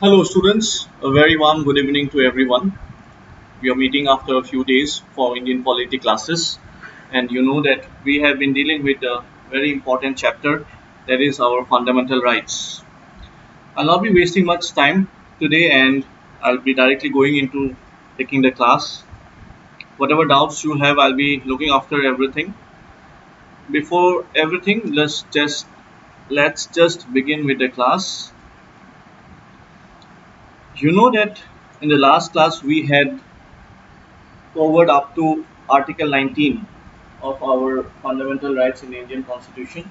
Hello, students. A very warm good evening to everyone. We are meeting after a few days for Indian polity classes, and you know that we have been dealing with a very important chapter that is our fundamental rights. I'll not be wasting much time today, and I'll be directly going into taking the class. Whatever doubts you have, I'll be looking after everything. Before everything, let's just begin with the class. You know that in the last class we had covered up to Article 19 of our fundamental rights in the Indian Constitution.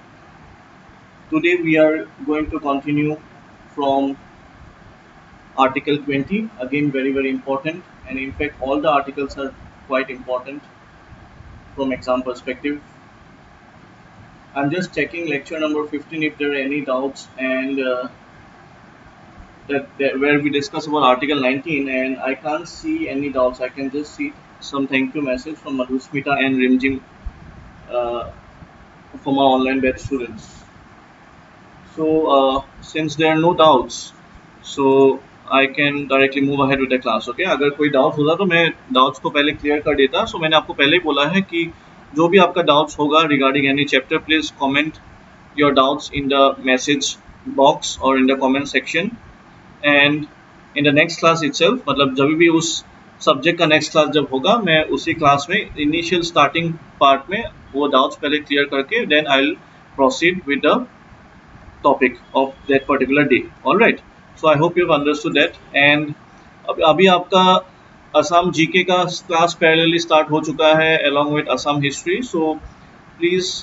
Today we are going to continue from Article 20, again very important, and in fact all the articles are quite important from exam perspective. I'm just checking lecture number 15 if there are any doubts, and that where we discuss about Article 19, and I can't see any doubts. I can just see some thank you message from Madhusmita and Rimjim uh, from our online batch students. So since there are no doubts, so I can directly move ahead with the class. Okay, अगर कोई doubt होता तो मैं doubts को पहले clear कर देता. सो मैंने आपको पहले ही बोला है कि जो भी आपका डाउट्स होगा regarding any chapter please comment your doubts in the message box और in the comment section. And in the next class itself, मतलब जब भी उस सब्जेक्ट का नेक्स्ट क्लास जब होगा, मैं उसी क्लास में इनिशियल स्टार्टिंग पार्ट में वो डाउट्स पहले क्लियर करके then I will proceed with the topic of that particular day. All right. So I hope you've understood that. And अभी आपका असम जीके का क्लास पैरेलली स्टार्ट हो चुका है along with Assam history. So please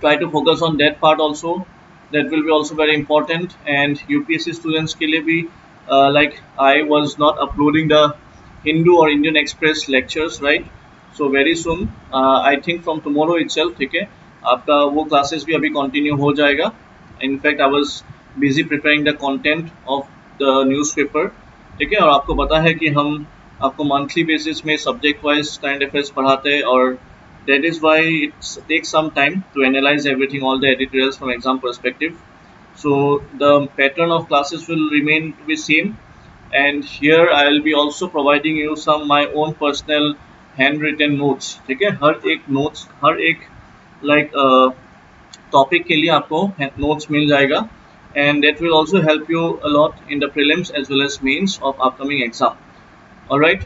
try to focus on that part also. That will be also very important. And UPSC students के लिए भी like I was not uploading the Hindu or Indian Express lectures, right? So very soon, I think from tomorrow itself, ठीक है, आपका वो classes भी अभी continue हो जाएगा. In fact, I was busy preparing the content of the newspaper, ठीक है. और आपको पता है कि हम आपको मंथली बेसिस में सब्जेक्ट वाइज करंट अफेयर्स पढ़ाते हैं, और that is why it takes some time to analyze everything, all the editorials from exam perspective. So the pattern of classes will remain to be same, and here I will be also providing you some my own personal handwritten notes, ठीक है. हर एक notes, हर एक like topic के लिए आपको notes मिल जाएगा, and that will also help you a lot in the prelims as well as mains of upcoming exam. Alright.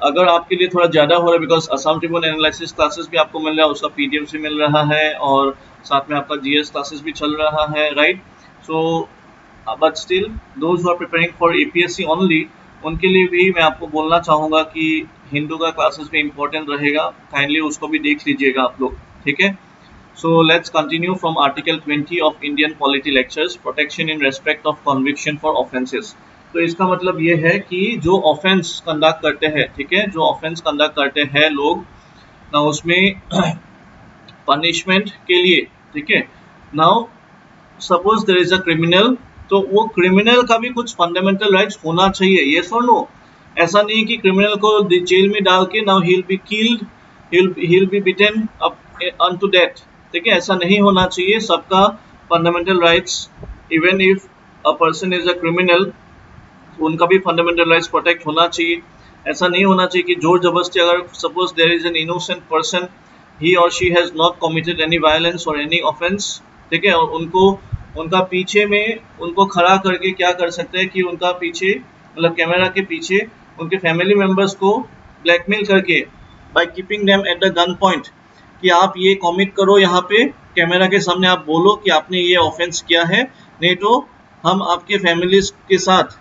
अगर आपके लिए थोड़ा ज़्यादा हो रहा है because Assam Tribune analysis classes भी आपको मिल रहा है, उसका पीडीएफ भी मिल रहा है, और साथ में आपका जीएस क्लासेस भी चल रहा है, right. So but still those who are preparing for APSC only, उनके लिए भी मैं आपको बोलना चाहूँगा कि हिंदू का क्लासेस भी इम्पोर्टेंट रहेगा. काइंडली उसको भी देख लीजिएगा आप लोग, ठीक है. So let's continue from Article 20 of Indian Polity Lectures, protection in respect of conviction for offences. तो इसका मतलब ये है कि जो ऑफेंस कंडक्ट करते हैं, ठीक है, जो ऑफेंस कंडक्ट करते हैं लोग ना, उसमें पनिशमेंट के लिए, ठीक है. Now suppose there is a criminal, तो वो क्रिमिनल का भी कुछ फंडामेंटल राइट्स होना चाहिए, यस और नो. ऐसा नहीं कि क्रिमिनल को जेल में डाल के now he will be killed, he will be bitten up unto death, ठीक है. ऐसा नहीं होना चाहिए. सबका fundamental rights, even if a person is a criminal, उनका भी फंडामेंटल राइट्स प्रोटेक्ट होना चाहिए. ऐसा नहीं होना चाहिए कि जोर जबरदस्ती, अगर suppose there is an innocent person, he और she has not committed any violence और एनी ऑफेंस, ठीक है, और उनको उनका पीछे में उनको खड़ा करके क्या कर सकते हैं कि उनका पीछे, मतलब कैमरा के पीछे उनके फैमिली मेम्बर्स को ब्लैकमेल करके, by keeping them at the gun point, कि आप ये कमिट करो, यहाँ पे कैमरा के सामने आप बोलो कि आपने ये ऑफेंस किया है, नहीं तो हम आपके फैमिलीज के साथ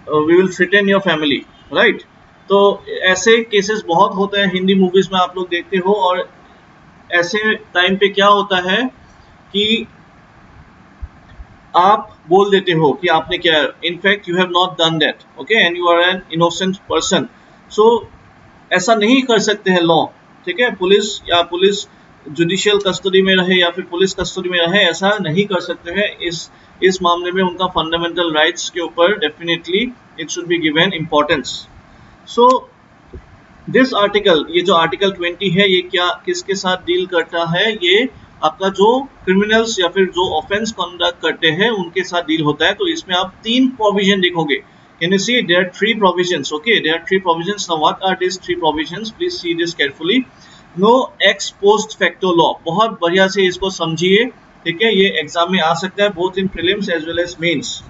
we will threaten your family, right. तो ऐसे केसेस बहुत होते हैं हिंदी मूवीज में, आप लोग देखते हो. और ऐसे टाइम पे क्या होता है कि आप बोल देते हो कि आपने क्या, in fact you have not done that, okay, and you are an innocent person. So ऐसा नहीं कर सकते हैं लॉ, ठीक है. पुलिस या पुलिस जुडिशियल कस्टडी में रहे या फिर पुलिस कस्टडी में रहे, ऐसा नहीं कर सकते हैं. इस मामले में उनका फंडामेंटल राइट्स के ऊपर definitely it should be given importance. So this article, ये जो आर्टिकल 20 है, ये क्या किसके साथ डील करता है, ये आपका जो क्रिमिनल्स या फिर जो ऑफेंस कंडक्ट करते हैं उनके साथ डील होता है। तो इसमें आप 3 प्रोविजन देखोगे। Can you see there are 3 provisions? Okay, there are 3 provisions. Now what are these 3 provisions? Please see this carefully. No ex post facto law. बहुत बढ़िया से इसको समझिए, ठीक है। ये एग्जाम में आ सकता है both in prelims as well as mains.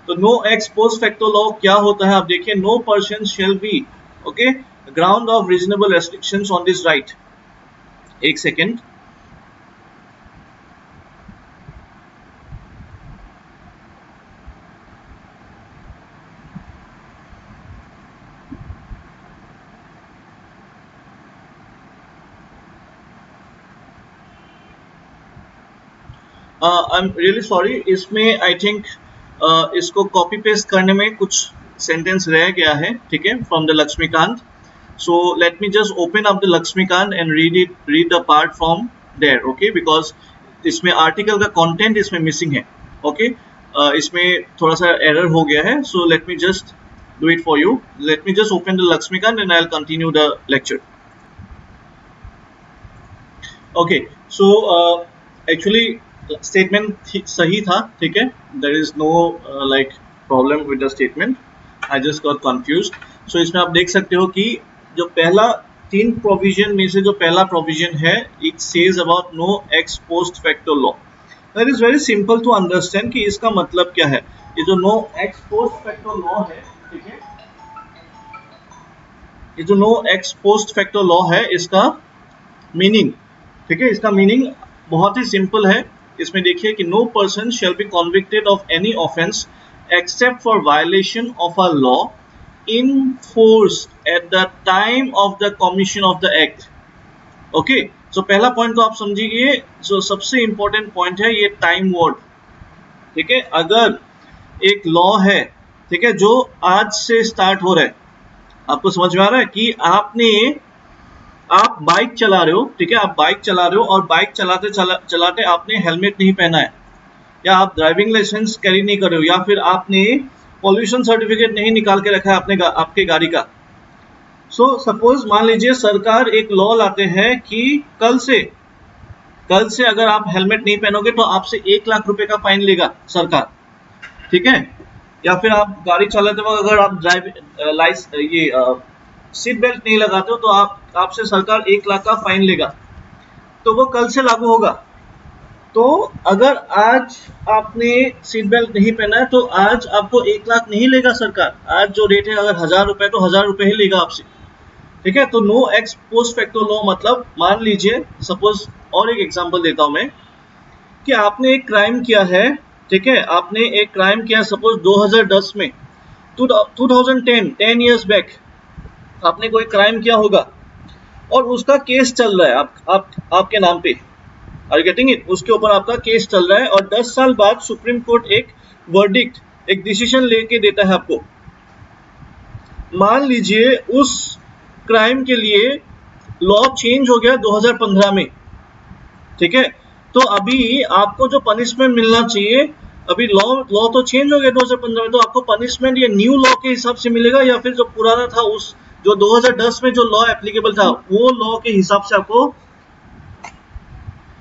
तो no ex post facto law क्या होता है आप देखिए। No person shall be, okay, ground of reasonable restrictions on this right. एक second. I am really sorry, इसमें आई थिंक इसको copy paste करने में कुछ सेंटेंस रह गया है, ठीक है, from the Laxmikanth. So let me just open up the Laxmikanth and read the part from there, okay, because इसमें आर्टिकल का कंटेंट इसमें मिसिंग है, ओके। इसमें थोड़ा सा एरर हो गया है। सो let me just do it for you. Let me just open the Lakshmikant and I'll continue the lecture. Okay, so actually statement सही था, ठीक है। There is no like problem with the statement. I just got confused. So इसमें आप देख सकते हो कि जो पहला 3 प्रोविजन में से जो पहला प्रोविजन है, it says about no ex post facto law. That is very simple to understand कि इसका मतलब क्या है। ये जो no ex post facto law है, ठीक है, ये जो no ex post facto law है, इसका मीनिंग, ठीक है, इसका मीनिंग बहुत ही सिंपल है। इसमें देखिए कि no person shall be convicted of any offence except for violation of a law in force at the time of the commission of the act. Okay, so पहला पॉइंट तो आप समझिए, जो सबसे इंपॉर्टेंट पॉइंट है ये टाइम वर्ड, ठीक है। अगर एक लॉ है, ठीक है, जो आज से स्टार्ट हो रहा है, आपको समझ में आ रहा है कि आप बाइक चला रहे हो, ठीक है, आप बाइक चला रहे हो और बाइक चलाते आपने हेलमेट नहीं पहना है, या आप ड्राइविंग लाइसेंस कैरी नहीं कर रहे हो, या फिर आपने पॉल्यूशन सर्टिफिकेट नहीं निकाल के रखा है आपके गाड़ी का। सो सपोज मान लीजिए सरकार एक लॉ लाते हैं कि कल से अगर आप हेलमेट नहीं पहनोगे तो आपसे 1 लाख रुपए का फाइन लेगा सरकार, ठीक है। या फिर आप गाड़ी चलाते वक्त अगर आप सीट बेल्ट नहीं लगाते हो तो आपसे सरकार 1 लाख का फाइन लेगा, तो वो कल से लागू होगा। तो अगर आज आपने सीट बेल्ट नहीं पहना है तो आज आपको 1 लाख नहीं लेगा सरकार। आज जो रेट है अगर 1000 रुपए तो 1000 रुपए ही लेगा आपसे, ठीक है। तो no ex post facto law मतलब, मान लीजिए सपोज, और एक एग्जांपल देता हूं मैं, कि आपने एक क्राइम किया है, ठीक है, आपने एक क्राइम किया सपोज 2010 में, 10 इयर्स बैक आपने कोई क्राइम किया होगा और उसका केस चल रहा है आपके नाम पे, आर यू गेटिंग इट, उसके ऊपर आपका केस चल रहा है और 10 साल बाद सुप्रीम कोर्ट एक वर्डिक्ट, एक डिसीजन लेके देता है आपको। मान लीजिए उस क्राइम के लिए लॉ चेंज हो गया 2015 में, ठीक है, तो अभी आपको जो पनिशमेंट मिलना चाहिए, अभी लॉ तो चेंज हो गया 2015 में, तो आपको पनिशमेंट ये न्यू लॉ के हिसाब से मिलेगा या फिर जो पुराना था, उस जो 2010 में जो लॉ एप्लीकेबल था वो लॉ के हिसाब से आपको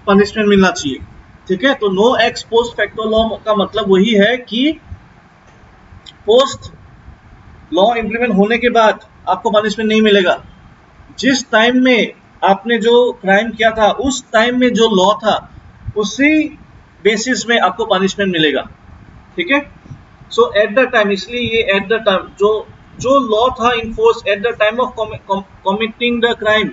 पनिशमेंट मिलना चाहिए, ठीक है। तो no ex post facto law का मतलब वही है कि पोस्ट लॉ इंप्लीमेंट होने के बाद आपको पनिशमेंट नहीं मिलेगा। जिस टाइम में आपने जो क्राइम किया था उस टाइम में जो लॉ था उसी बेसिस में आपको पनिशमेंट मिलेगा, ठीक है। सो एट द टाइम, इसलिए ये एट द टाइम जो लॉ था इन force at the time of committing the crime,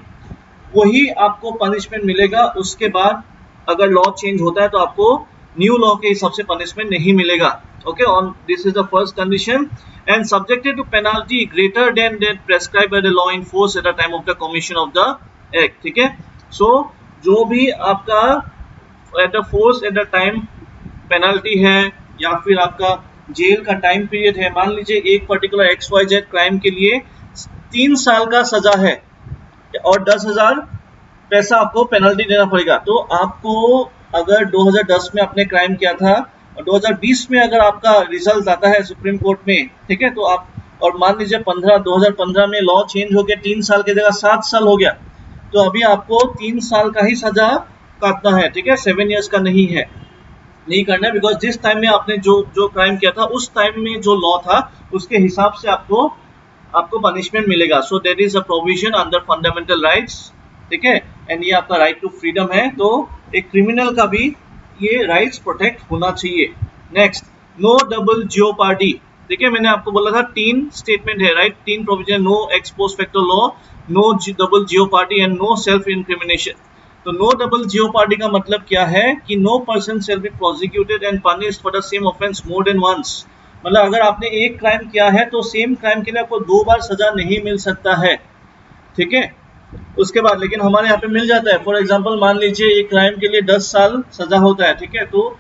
वही आपको पनिशमेंट मिलेगा। उसके बाद अगर लॉ चेंज होता है तो आपको न्यू लॉ के हिसाब से पनिशमेंट नहीं मिलेगा, okay. On this is the first condition, and subjected to penalty greater than that prescribed by the law in force at the time of the commission of the act, ठीक है। सो जो भी आपका at the force at the time penalty है या फिर आपका jail का टाइम पीरियड है, मान लीजिए एक पर्टिकुलर XYZ क्राइम के लिए 3 साल का सजा है और 10,000 पैसा आपको पेनल्टी देना पड़ेगा। तो आपको अगर 2010 में आपने क्राइम किया था और 2020 में अगर आपका रिजल्ट आता है सुप्रीम कोर्ट में, ठीक है, तो आप, और मान लीजिए 2015 में लॉ चेंज हो गया, 3 साल की जगह 7 साल हो गया, तो अभी आपको 3 साल का ही सजा काटना है, ठीक है, 7 इयर्स का नहीं है, नहीं करना है, बिकॉज जिस टाइम में आपने जो क्राइम किया था उस टाइम में जो लॉ था उसके हिसाब से आपको पनिशमेंट मिलेगा. So there is a provision under fundamental rights, ठीक है, एंड ये आपका राइट टू फ्रीडम है, तो एक क्रिमिनल का भी ये राइट्स प्रोटेक्ट होना चाहिए. Next, no double jeopardy. देखिए मैंने आपको बोला था 3 स्टेटमेंट है, right, 3 provision, no ex post facto law, no double jeopardy and no self incrimination. तो नो डबल जियोपार्डी का मतलब क्या है कि no person shall be prosecuted and punished for the same offence more than once. मतलब अगर आपने एक क्राइम किया है तो सेम क्राइम के लिए आपको 2 बार सजा नहीं मिल सकता है, ठीक है. उसके बाद लेकिन हमारे यहाँ पे मिल जाता है. फॉर एग्जांपल मान लीजिए एक क्राइम के लिए 10 साल सजा होता है, ठीक है, तो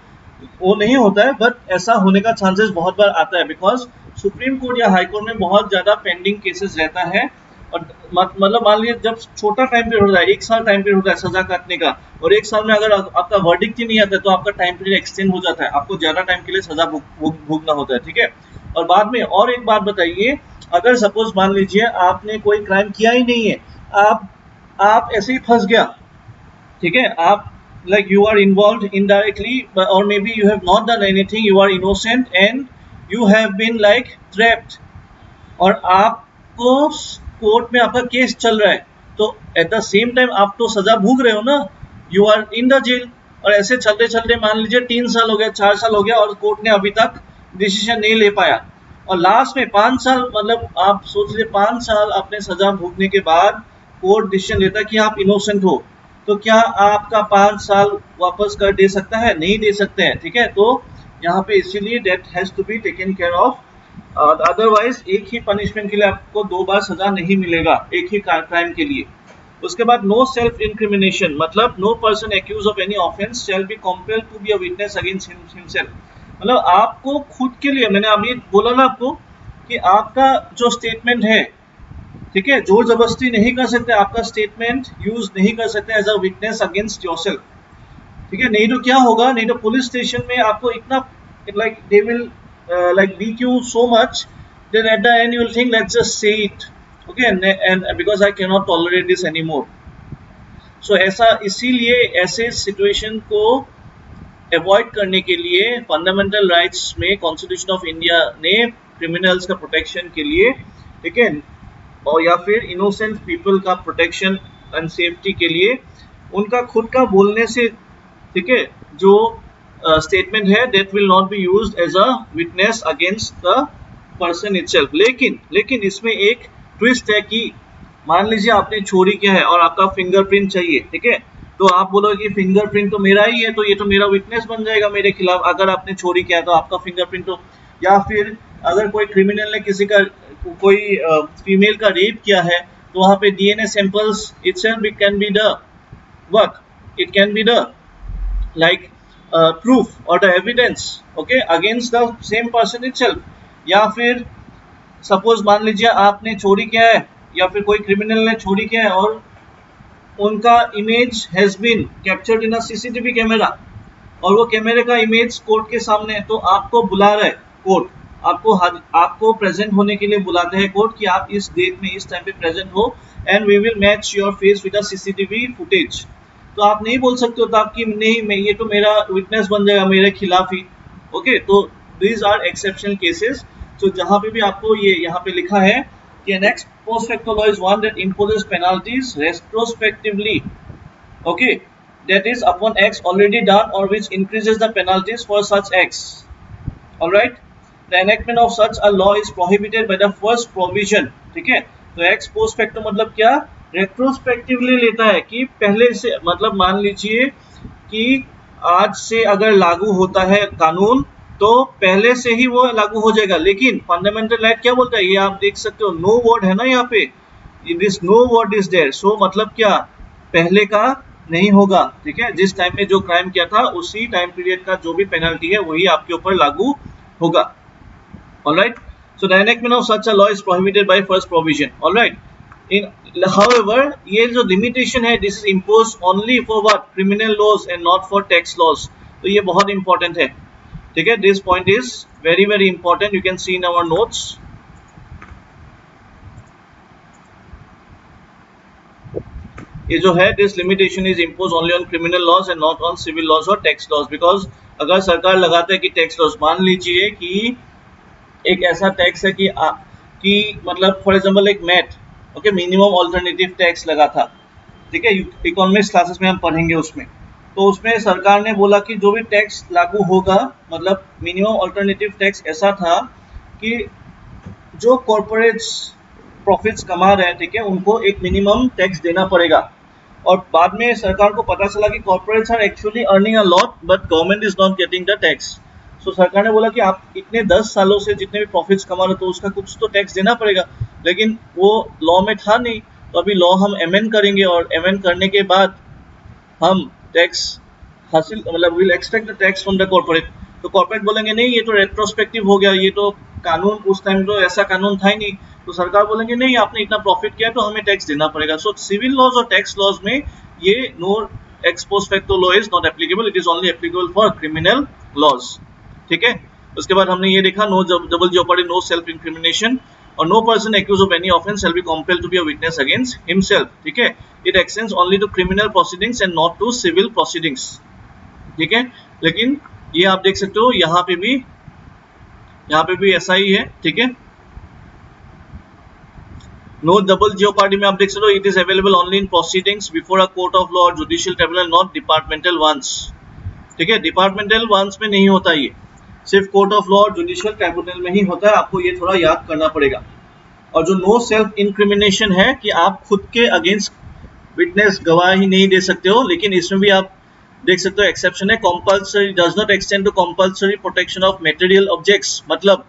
वो नहीं होता है, बट ऐसा होने का चांसेस बहुत बार आता है, बिकॉज सुप्रीम कोर्ट या हाई कोर्ट में बहुत ज्यादा पेंडिंग केसेस रहता है. और मतलब मान लीजिए जब छोटा टाइम पीरियड होता है, 1 साल टाइम पीरियड होता है सजा काटने का, और 1 साल में अगर आपका वर्डिक्ट ही नहीं आता है तो आपका टाइम पीरियड एक्सटेंड हो जाता है, आपको ज्यादा टाइम के लिए सजा भोगना होता है, ठीक है. और बाद में और एक बात बताइए, अगर सपोज मान लीजिए आपने कोई क्राइम किया ही नहीं है, आप ऐसे ही फंस गया, ठीक है, आप like you are involved indirectly or maybe you have not done anything, you are innocent and you have been like trapped, और आपको कोर्ट में आपका केस चल रहा है, तो एट द सेम टाइम आप तो सजा भोग रहे हो ना, you are in the jail. और ऐसे चलते चलते मान लीजिए 3 साल हो गया, 4 साल हो गया और कोर्ट ने अभी तक डिसीजन नहीं ले पाया, और लास्ट में 5 साल, मतलब आप सोच लीजिए 5 साल आपने सजा भोगने के बाद कोर्ट डिसीजन लेता है कि आप इनोसेंट हो, तो क्या आपका 5 साल वापस कर दे सकता है? नहीं दे सकते हैं, ठीक है. तो यहाँ पे इसीलिए that has to be taken care of, otherwise एक ही पनिशमेंट के लिए आपको 2 बार सजा नहीं मिलेगा एक ही क्राइम के लिए. उसके बाद नो सेल्फ इंक्रिमिनेशन, मतलब no person accuse of any offence shall be compelled to be a witness against himself. मतलब आपको खुद के लिए, मैंने अभी बोला ना आपको कि आपका जो स्टेटमेंट है, ठीक है, जोर जबरदस्ती नहीं कर सकते, आपका स्टेटमेंट यूज नहीं कर सकते as a witness against yourself, ठीक है. नहीं तो क्या होगा, नहीं तो पुलिस स्टेशन में आपको इतना like they will like beat you so much, then at the end you will think let's just say it, okay, and because I cannot tolerate this anymore. So ऐसा, इसीलिए ऐसे सिचुएशन को avoid करने के लिए फंडामेंटल राइट्स में constitution of India ने criminals का प्रोटेक्शन के लिए, ठीक है, और या फिर इनोसेंट पीपल का प्रोटेक्शन एंड सेफ्टी के लिए उनका खुद का बोलने से, ठीक है, जो स्टेटमेंट है that will not be used as a witness against the person itself. लेकिन इसमें एक ट्विस्ट है कि मान लीजिए आपने चोरी किया है और आपका फिंगरप्रिंट चाहिए, ठीक है, तो आप बोलोगे कि फिंगरप्रिंट तो मेरा ही है, तो ये तो मेरा विटनेस बन जाएगा मेरे खिलाफ, अगर आपने चोरी किया तो आपका फिंगरप्रिंट तो. या फिर अगर कोई क्रिमिनल ने किसी का कोई फीमेल का रेप किया है तो वहां पे DNA samples itself it can be the work, it can be the like proof or the evidence, okay, against the same person itself. या फिर सपोज मान लीजिए आपने चोरी किया है या फिर कोई क्रिमिनल ने चोरी किया है और उनका image has been captured in a CCTV camera, और वो कैमरे का इमेज कोर्ट के सामने है, तो आपको बुला रहा है कोर्ट, आपको प्रेजेंट होने के लिए बुलाते हैं कोर्ट कि आप इस डेट में इस टाइम पे प्रेजेंट हो and we will match your face with a CCTV footage. तो आप नहीं बोल सकते हो तो आपकी नहीं, मैं ये तो मेरा विटनेस बन जाएगा मेरे खिलाफ ही, ओके. तो दीज आर एक्सेप्शनल केसेस. तो जहां पे भी आपको ये यहाँ पे लिखा है कि an ex post facto law is one that imposes penalties retrospectively, okay, that is upon acts already done or which increases the penalties for such acts. All right, the enactment of such a law is prohibited by the first provision, ठीक है. तो x post facto मतलब क्या, retrospectively लेता है कि पहले से, मतलब मान लीजिए कि आज से अगर लागू होता है कानून तो पहले से ही वो लागू हो जाएगा. लेकिन फंडामेंटल राइट क्या बोलता है, ये आप देख सकते हो, नो वर्ड है ना यहाँ पे, this no word is there. So मतलब क्या, पहले का नहीं होगा, ठीक है, जिस टाइम में जो क्राइम किया था उसी टाइम पीरियड का जो भी पेनल्टी है वही आपके ऊपर लागू होगा. All right, so the enactment of such a law is prohibited by first provision. All right, in however ये जो limitation है this is imposed only for what, criminal laws and not for tax laws. तो ये बहुत important है, ठीक है, this point is very very important, you can see in our notes. ये जो है this limitation is impose only on criminal laws and not on civil laws और टैक्स लॉज, बिकॉज अगर सरकार लगाता है कि टैक्स लॉज, मान लीजिए कि एक ऐसा टैक्स है कि मतलब फॉर एग्जांपल एक MAT, okay, minimum alternative tax लगा था, ठीक है, इकोनॉमिक्स क्लासेस में हम पढ़ेंगे उसमें। तो उसमें सरकार ने बोला कि जो भी टैक्स लागू होगा, मतलब मिनिमम ऑल्टरनेटिव टैक्स ऐसा था कि जो कॉर्पोरेट्स प्रॉफिट्स कमा रहे हैं, ठीक है, उनको एक मिनिमम टैक्स देना पड़ेगा। और बाद में सरकार को पता चला कि corporates are actually earning a lot but government is not getting the tax. So सरकार ने बोला कि आप इतने 10 सालों से जितने भी प्रॉफिट्स कमा रहे हो तो उसका कुछ तो टैक्स देना पड़ेगा, लेकिन वो लॉ में था नहीं। तो अभी लॉ हम एमेंड करेंगे और एमेंड करने के बाद हम टैक्स हासिल, मतलब will extract the tax from the corporate. तो कॉर्पोरेट बोलेंगे नहीं, ये तो रेट्रोस्पेक्टिव हो गया, ये तो कानून उस टाइम तो ऐसा कानून था ही नहीं। तो सरकार बोलेंगे नहीं, आपने इतना प्रॉफिट किया तो हमें टैक्स देना पड़ेगा। सो सिविल लॉज और टैक्स लॉज में ये no ex post facto law is not applicable, it is only applicable for criminal laws, ठीक है। उसके बाद हमने ये देखा no double jeopardy, no self incrimination और no person accuse of any offence shall be compelled to be a witness against himself, ठीक है। It extends only to criminal proceedings and not to civil proceedings, ठीक है। लेकिन ये आप देख सकते हो यहाँ पे भी ऐसा ही है, ठीक है। नो डबल जेओपार्डी में आप देख सकते हो it is available only in proceedings before a court of law और judicial tribunal, not departmental ones, ठीक है। डिपार्टमेंटल वंस में नहीं होता, ये सिर्फ कोर्ट ऑफ लॉ और जुडिशियल ट्रिब्यूनल में ही होता है, आपको ये थोड़ा याद करना पड़ेगा। और जो नो सेल्फ इंक्रिमिनेशन है कि आप खुद के अगेंस्ट विटनेस गवाही नहीं दे सकते हो, लेकिन इसमें भी आप देख सकते हो एक्सेप्शन है, compulsory does not extend to compulsory protection of material objects. मतलब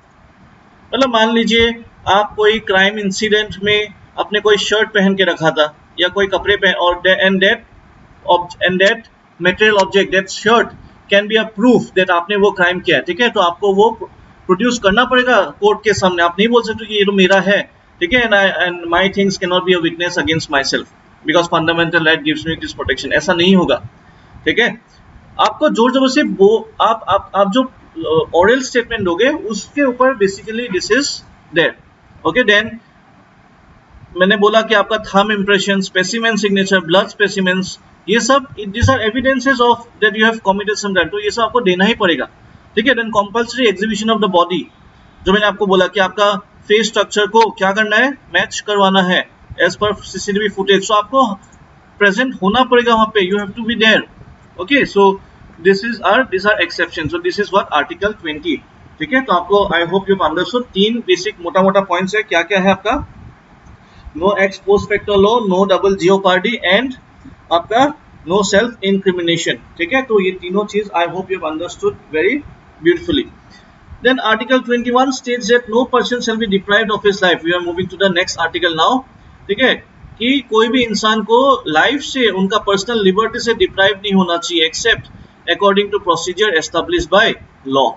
मान लीजिए आप कोई क्राइम इंसिडेंट में अपने कोई शर्ट पहन के रखा था या कोई कपड़े पहन, और and that material object, that shirt can be a proof that आपने वो क्राइम किया है, ठीक है। तो आपको वो प्रोड्यूस करना पड़ेगा कोर्ट के सामने, आप नहीं बोल सकते कि ये तो मेरा है, ठीक है, and my things can not B a witness against my self because fundamental right gives me this protection, ऐसा नहीं होगा, ठीक है। आपको जोर जबरदस्ती वो आप जो ओरल स्टेटमेंट दोगे उसके ऊपर basically this is there, okay. Then मैंने बोला कि आपका thumb impression, specimen signature, blood specimens, ये सब this are evidences of that you have committed some crime, तो ये सब आपको देना ही पड़ेगा, ठीक है। Then compulsory exhibition of the body, जो मैंने आपको बोला कि आपका फेस स्ट्रक्चर को क्या करना है, मैच करवाना है एज पर सीसीटीवी फुटेज, सो आपको प्रेजेंट होना पड़ेगा वहां पे, you have to be there, okay. So these are exceptions, so this is what article 20, ठीक है। तो आपको आई होप यू अंडरस्टूड, तीन बेसिक मोटा मोटा पॉइंट्स है, क्या क्या है आपका, no ex post facto law, no double jeopardy and आपका नो सेल्फ इंक्रिमिनेशन, ठीक है। तो ये तीनों चीज I hope you understood very beautifully. Then Article 21 states that no person shall be deprived of his life. We are moving to the next article now, ठीक है, कि कोई भी इंसान को लाइफ से, उनका पर्सनल लिबर्टी से डिप्राइव नहीं होना चाहिए except according to procedure establish by law.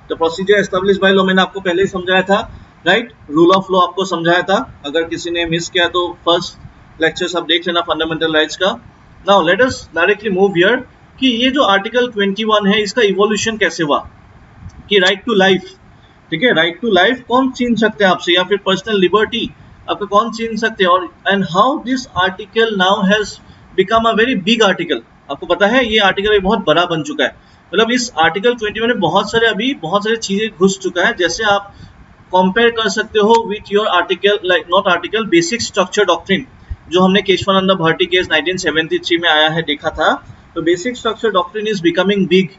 तो प्रोसीजर एस्टेब्लिश बाय लॉ मैंने आपको पहले ही समझाया था, राइट, रूल ऑफ लॉ आपको समझाया था, अगर किसी ने मिस किया तो फर्स्ट लेक्चर आप देख लेना फंडामेंटल राइट्स का। Now let us directly move here कि ये जो आर्टिकल 21 है इसका इवोल्यूशन कैसे हुआ, कि राइट टू लाइफ, ठीक है, राइट टू लाइफ कौन छीन सकते हैं आपसे, या फिर पर्सनल लिबर्टी आपको कौन छीन सकते हैं, और and how this article now has become a very big article. आपको पता है ये आर्टिकल बहुत बड़ा बन चुका है, मतलब इस आर्टिकल 21 में बहुत सारे चीजें घुस चुका है। जैसे आप कंपेयर कर सकते हो with your article, like not article, basic structure doctrine, जो हमने केशवानंद भारती केस 1973 में आया है देखा था। तो basic structure doctrine is becoming big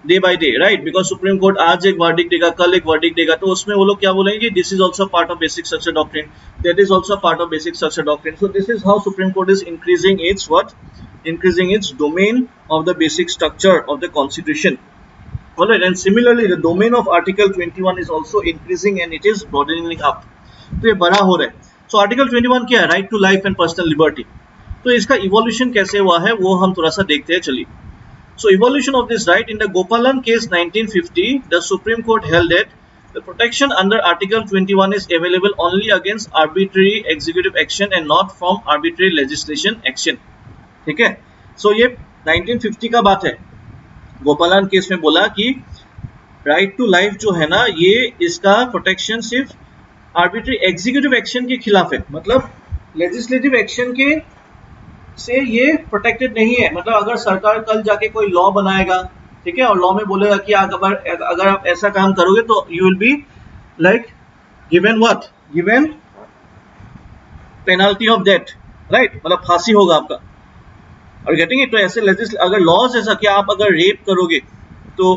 day by day, right, because supreme court आज एक वर्डिक्ट देगा, कल एक वर्डिक्ट देगा, तो उसमें वो लोग क्या बोलेंगे, this is also part of basic structure doctrine, that is also part of basic structure doctrine. So this is how supreme court is increasing its increasing its domain of the basic structure of the constitution. Alright, and similarly the domain of article 21 is also increasing and it is broadening up. तो ये बड़ा हो रहा है। So article 21 क्या है, right to life and personal liberty। तो इसका evolution कैसे हुआ है वो हम थोड़ा सा देखते हैं, चलिए। So evolution of this right, in the Gopalan case 1950, the Supreme Court held that the protection under Article 21 is available only against arbitrary executive action and not from arbitrary legislation action, ठीक है। सो ये 1950 का बात है। गोपालन case में बोला कि राइट टू लाइफ जो है ना, ये इसका प्रोटेक्शन सिर्फ आर्बिट्री एग्जीक्यूटिव एक्शन के खिलाफ है, मतलब लेजिस्लेटिव एक्शन के से ये प्रोटेक्टेड नहीं है। मतलब अगर सरकार कल जाके कोई लॉ बनाएगा, ठीक है, और लॉ में बोलेगा कि अगर आप ऐसा काम करोगे तो you will be like given what, given penalty of death, right, मतलब फांसी होगा आपका। और गेटिंग इट, तो ऐसे अगर लॉज ऐसा कि आप अगर रेप करोगे तो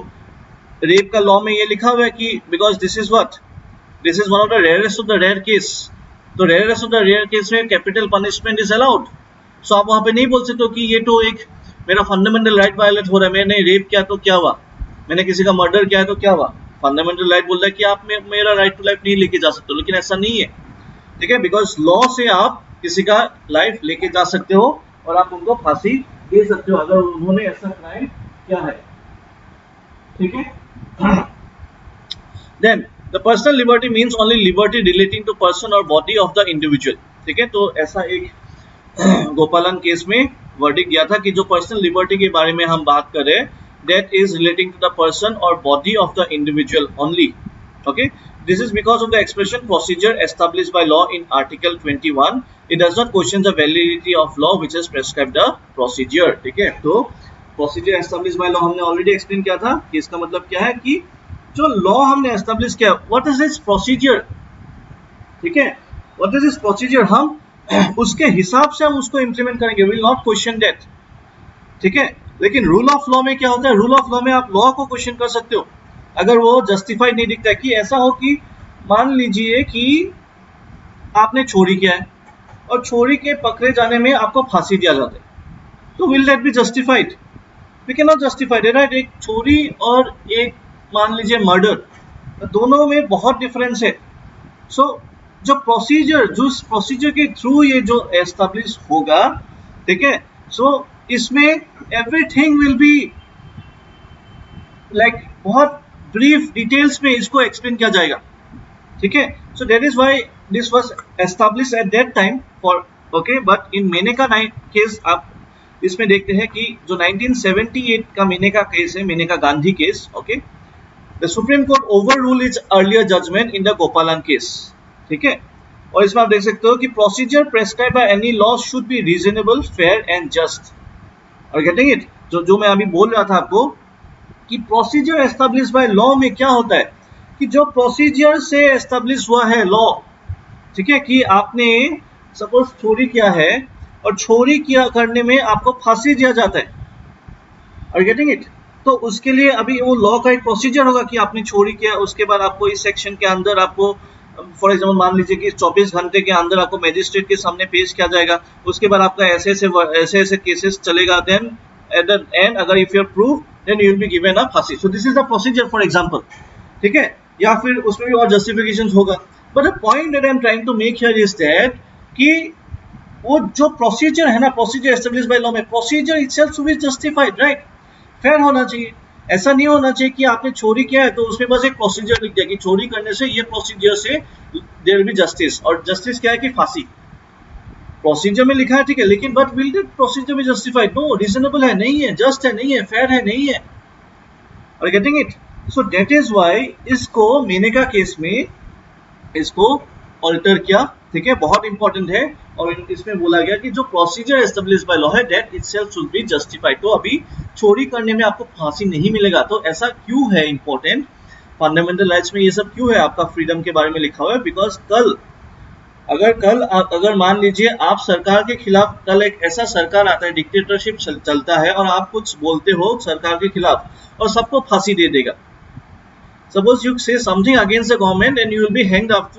रेप का लॉ में ये लिखा हुआ है कि because this is what, this is one of the rarest of the rare case, तो rarest of the rare case में capital punishment is allowed. So आप वहां पे नहीं बोल सकते हो कि ये तो एक मेरा फंडामेंटल राइट वायलेट हो रहा है, मैंने रेप किया तो क्या हुआ, मैंने किसी का मर्डर किया तो क्या हुआ। फंडामेंटल राइट बोल रहा है कि आप मेरा राइट टू लाइफ नहीं लेके जा सकते, लेकिन ऐसा नहीं है, ठीक है, बिकॉज लॉ से आप किसी का लाइफ लेके जा सकते हो और आप उनको फांसी दे सकते हो अगर उन्होंने ऐसा क्राइम किया है, ठीक है। Then the personal liberty means only liberty relating to person और बॉडी ऑफ द इंडिविजुअल, ठीक है। तो ऐसा एक गोपालन केस में वर्डिक्ट दिया था कि जो पर्सनल लिबर्टी के बारे में हम बात कर रहे हैं, that is relating to the person और body of the individual only, okay. This is because of the expression procedure established by law in Article 21. It does not question the validity of law which has prescribed the procedure, ठीक है। तो procedure established by law हमने already explain किया था कि इसका मतलब क्या है कि जो law हमने establish किया, what is this procedure, ठीक है, what is this procedure, हम उसके हिसाब से हम उसको implement करेंगे, will not question that, ठीक है। लेकिन रूल ऑफ लॉ में क्या होता है, रूल ऑफ लॉ में आप लॉ को क्वेश्चन कर सकते हो अगर वो जस्टिफाइड नहीं दिखता है। कि ऐसा हो कि मान लीजिए कि आपने चोरी किया है और चोरी के पकड़े जाने में आपको फांसी दिया जाता है, तो will that be justified? We can not justified, right. एक चोरी और एक मान लीजिए मर्डर, दोनों में बहुत डिफरेंस है। सो जो प्रोसीजर के थ्रू ये जो एस्टेब्लिश होगा, ठीक है, सो इसमें एवरीथिंग विल बी लाइक बहुत ब्रीफ डिटेल्स में इसको एक्सप्लेन किया जाएगा, ठीक है। So that is why this was established at that time for, okay. But in Maneka case आप इसमें देखते हैं कि जो 1978 का मेनेका केस है, Maneka Gandhi case, okay, the supreme court overrule its earlier judgment in the Gopalan case, ठीक है। और इसमें आप देख सकते हो कि procedure prescribe by any law should be reasonable, fair and just. और गेटिंग इट, जो मैं अभी बोल रहा था आपको कि प्रोसीजर एस्टेब्लिश बाय लॉ में क्या होता है कि जो प्रोसीजर से एस्टेब्लिश हुआ है लॉ, ठीक है, कि आपने सपोज चोरी किया है और चोरी किया करने में आपको फांसी दिया जाता है, और गेटिंग इट, तो उसके लिए अभी वो लॉ का एक प्रोसीजर होगा कि आपने चोरी किया, उसके बाद आपको इस सेक्शन के अंदर आपको फॉर एग्जाम्पल मान लीजिए कि 24 घंटे के अंदर आपको मजिस्ट्रेट के सामने पेश किया जाएगा, उसके बाद आपका ऐसे केसेस चलेगा, देन एट द एंड अगर if you prove then you will be given a फांसी। So this is the procedure for example, ठीक है, या फिर उसमें भी और justifications होगा। But the point that I am trying to make here is that कि वो जो procedure है ना, procedure established by law में, procedure itself should be justified, right? fair होना चाहिए। ऐसा नहीं होना चाहिए कि आपने चोरी किया है तो उसमें बस एक प्रोसीजर लिख दिया कि चोरी करने से ये प्रोसीजर से देयर विल बी जस्टिस, और जस्टिस क्या है कि फांसी। प्रोसीजर में लिखा है, ठीक है, लेकिन but will that procedure be justified? No, reasonable है नहीं है, जस्ट है नहीं है, फेयर है नहीं है। और getting it, so that is why इसको मेनेका केस में इसको ऑल्टर किया, ठीक है, बहुत इंपॉर्टेंट है। और इसमें बोला गया कि जो प्रोसीजर एस्टेब्लिश बाय लॉ है that itself should be justified. तो अभी चोरी करने में आपको फांसी नहीं मिलेगा, तो ऐसा क्यों है इंपॉर्टेंट, फंडामेंटल राइट्स में ये सब क्यों है, आपका फ्रीडम के बारे में लिखा हुआ है, बिकॉज अगर मान लीजिए आप सरकार के खिलाफ, कल एक ऐसा सरकार आता है, डिक्टेटरशिप चलता है और आप कुछ बोलते हो सरकार के खिलाफ और सबको फांसी दे देगा। Suppose you say something against the government and you will be hanged up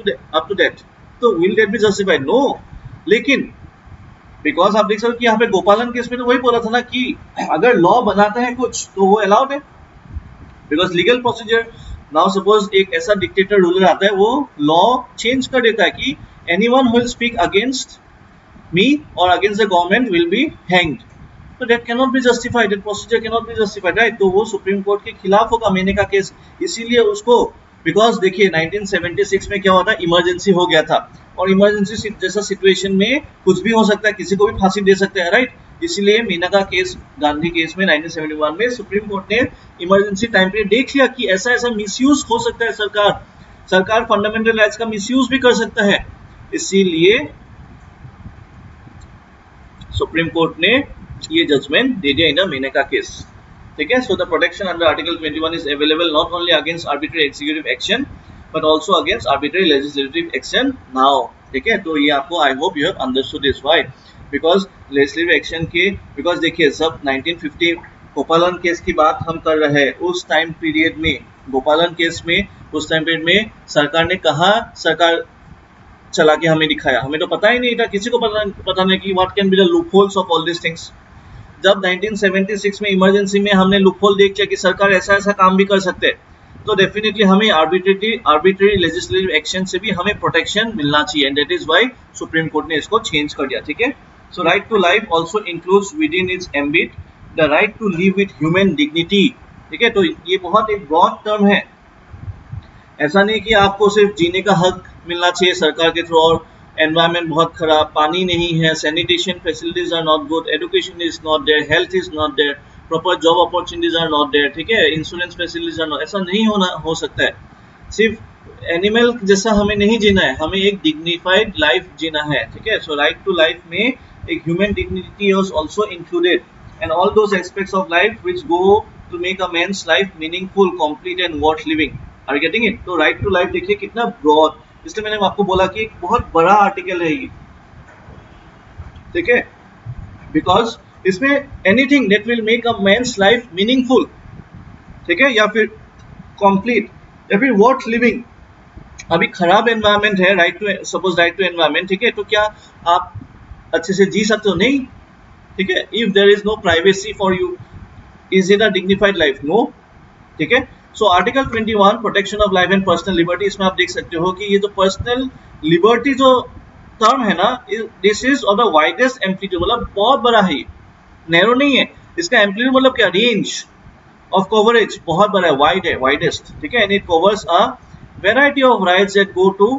to that, तो will that be justified? No. लेकिन बिकॉज आप देख सकते हो कि यहाँ पे गोपालन केस में तो वही बोला था ना कि अगर लॉ बनाता है कुछ तो वो अलाउड है, because legal procedure. Now suppose एक ऐसा डिक्टेटर रूलर आता है, वो लॉ चेंज कर देता है कि anyone who will speak against me or against the government will be hanged, so that cannot be justified, that procedure cannot be justified, right? तो वो सुप्रीम कोर्ट के खिलाफ होगा मेनेका केस, इसीलिए उसको, बिकॉज देखिए 1976 में क्या हुआ था, इमरजेंसी हो गया था, और इमरजेंसी जैसा सिचुएशन में कुछ भी हो सकता है, किसी को भी फांसी दे सकते हैं, राइट? इसलिए मेनका केस, गांधी केस में 1971 में सुप्रीम कोर्ट ने इमरजेंसी टाइम पीरियड देख लिया कि ऐसा ऐसा मिसयूज हो सकता है, सरकार फंडामेंटल राइट्स का मिसयूज भी कर सकता है, इसीलिए सुप्रीम कोर्ट ने ये जजमेंट दे दिया इन द मेनका केस, ठीक है। So the protection under article 21 is available not only against arbitrary executive action but also against arbitrary legislative action now, ठीक है। तो ये आपको I hope you have understood this why, because legislative action के, because देखिए सब 1950 गोपालन case की बात हम कर रहे हैं, उस टाइम पीरियड में गोपालन केस में उस टाइम पीरियड में सरकार ने कहा, सरकार चला के हमें दिखाया, हमें तो पता ही नहीं था, किसी को पता नहीं कि what can be the loopholes of all this things. जब 1976 में इमरजेंसी में हमने लूपहोल देख लिया कि सरकार ऐसा ऐसा काम भी कर सकते हैं, तो डेफिनेटली हमें आर्बिट्रेरी लेजिस्लेटिव एक्शन से भी हमें प्रोटेक्शन मिलना चाहिए, and that is why supreme court ने इसको चेंज कर दिया, ठीक है। So right to life also includes within its ambit the right to live with human dignity, ठीक है। तो ये बहुत एक ब्रॉड टर्म है, ऐसा नहीं कि आपको सिर्फ जीने का हक मिलना चाहिए सरकार के थ्रू और एनवायरनमेंट बहुत खराब, पानी नहीं है, sanitation facilities are not good, education is not there, health is not there, proper job opportunities are not there, ठीक है, इंश्योरेंस फैसिलिटीज आर नॉट, ऐसा नहीं हो सकता है। सिर्फ एनिमल जैसा हमें नहीं जीना है, हमें एक डिग्निफाइड लाइफ जीना है, ठीक है। सो राइट टू लाइफ में एक human dignity is also included and all those aspects of life which go to make a man's life meaningful, complete and worth living. Are you getting it? तो right to life देखिए कितना broad, इसलिए मैंने आपको बोला कि एक बहुत बड़ा आर्टिकल है ये, ठीक है, बिकॉज इसमें anything that will make a man's life meaningful, ठीक है, या फिर कंप्लीट या फिर वर्थ लिविंग। अभी खराब एनवायरनमेंट है, right to suppose right to environment, ठीक है, तो क्या आप अच्छे से जी सकते हो? नहीं, ठीक है। If there is no privacy for you, is it a dignified life? No, ठीक है। So article 21 protection of life and personal liberty, इसमें आप देख सकते हो कि ये जो पर्सनल लिबर्टी जो टर्म है ना, this is of the widest amplitude, मतलब बहुत बड़ा है, नैरो नहीं है, इसका एम्पलीट्यूड मतलब क्या, रेंज ऑफ कवरेज बहुत बड़ा है, वाइड है, वाइडेस्ट, ठीक है। And it covers a variety of rights that go to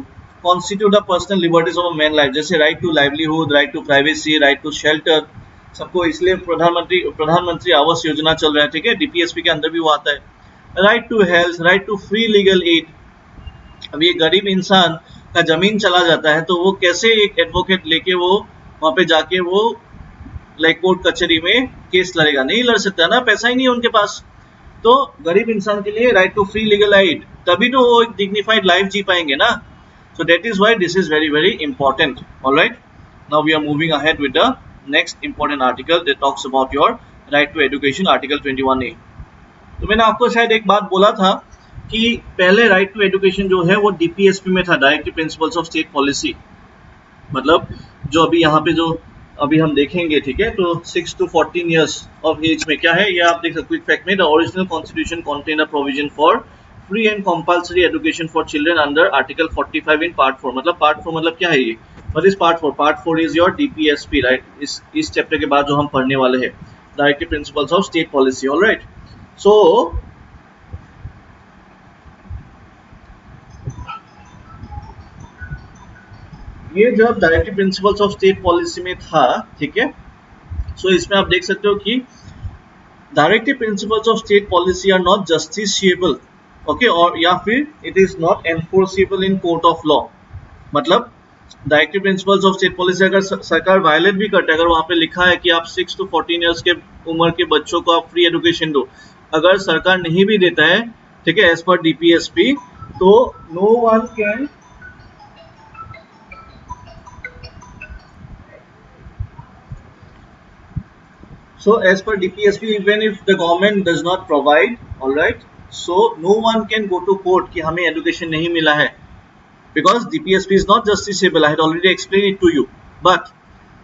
constitute the personal liberties of a man life, जैसे right to livelihood, right to privacy, right to shelter, सबको, इसलिए प्रधानमंत्री आवास योजना चल रहा है, ठीक है, डीपीएसपी के अंदर भी वो आता है। Right to health, right to free legal aid. अब ये गरीब इंसान का जमीन चला जाता है तो वो कैसे एक एडवोकेट लेके वो वहां पे जाके वो लाइक कोर्ट कचहरी में केस लड़ेगा? नहीं लड़ सकता ना, पैसा ही नहीं है उनके पास। तो गरीब इंसान के लिए right to free legal aid, तभी तो वो एक डिग्निफाइड लाइफ जी पाएंगे ना। So that is why this is very very important. Alright, now we are moving ahead with the next important article that talks about your right to education, article 21A। तो मैंने आपको शायद एक बात बोला था कि पहले राइट टू एजुकेशन जो है वो डीपीएसपी में था, directive principles of state policy, मतलब जो अभी यहाँ पे जो अभी हम देखेंगे, ठीक है। तो 6 to 14 ईयर्स ऑफ एज में क्या है, ये आप देख सकते, क्विक फैक्ट में, the original constitution contain a provision for free and compulsory education for children under article 45 in part 4। मतलब पार्ट 4 मतलब क्या है ये, what is part 4? Part 4 is your DPSP, right. इस चैप्टर के बाद जो हम पढ़ने वाले हैं, directive principles of state policy. Alright, so ये जब directive principles of state policy में था, ठीक है, सो इसमें आप देख सकते हो कि directive principles of state policy are not justiciable, okay, और या फिर it is not enforceable in court of law. मतलब directive principles of state policy अगर सरकार वायलेट भी करते है, अगर वहां पे लिखा है कि आप 6 to 14 ईयर्स के उम्र के बच्चों को आप फ्री एजुकेशन दो, अगर सरकार नहीं भी देता है, ठीक है, एज पर डीपीएसपी, तो no one can So as per DPSP, even if the government does not provide, all right, so no one can go to court कि हमें education नहीं मिला है, because DPSP is not justiciable. I had already explained it to you. But